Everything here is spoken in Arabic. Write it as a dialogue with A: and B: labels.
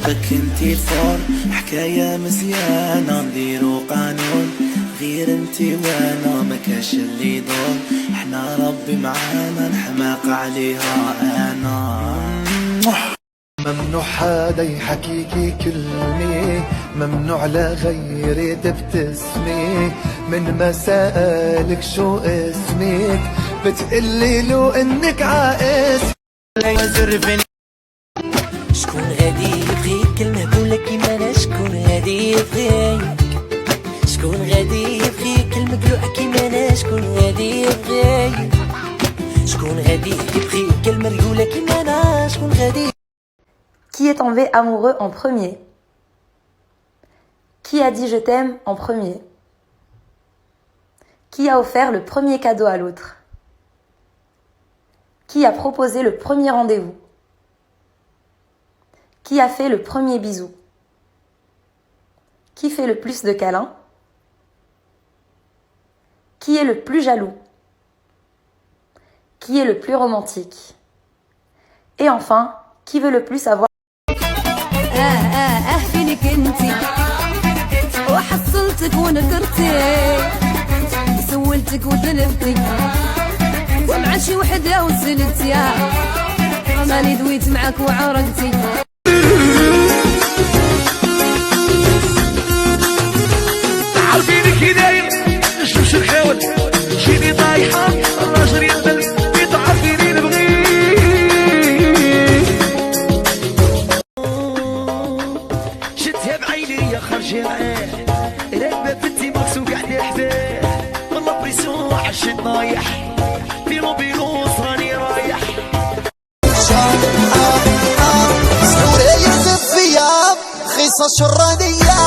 A: حبك انتي الفور، حكاية مزيانة نديرو قانون، غير انتي وانا ما كاش اللي يدور، احنا ربي معانا نحماق عليها انا.
B: ممنوع حدا يحكيكي كلمة، ممنوع لغيري تبتسمي، من ما سألك شو اسمك بتقلي له انك عائس.
A: شكون غادي يبغيك المهبولة كيما انا، شكون غادي يبغيك، شكون غادي يبغيك المقلوعة كيما انا، شكون غادي يبغيك، شكون غادي يبغيك المريولة كيما انا، شكون غادي.
C: Qui est tombé amoureux en premier? Qui a dit je t'aime en premier? Qui a offert le premier cadeau à l'autre? Qui a proposé le premier rendez-vous? Qui a fait le premier bisou? Qui fait le plus de câlins? Qui est le plus jaloux? Qui est le plus romantique? Et enfin, qui veut le plus avoir
D: فينك انتي وحصلتك ونكرتي، سولتك وذنبتي ومع شي وحده وسلتي، مالي دويت معاك وعرقتي.
E: عارفينك كي داير نشوفش نحاول جيني طايحه الراجل يقبل يتعرفيني نبغيك، شدها بعيني يا خرجي معاه، راكبه بنتي ماكس وقاعد حداه، والله بريسيون عشت نايح في لوبيلوس راني رايح.
B: سوري يكتب فيا خيصة شرانية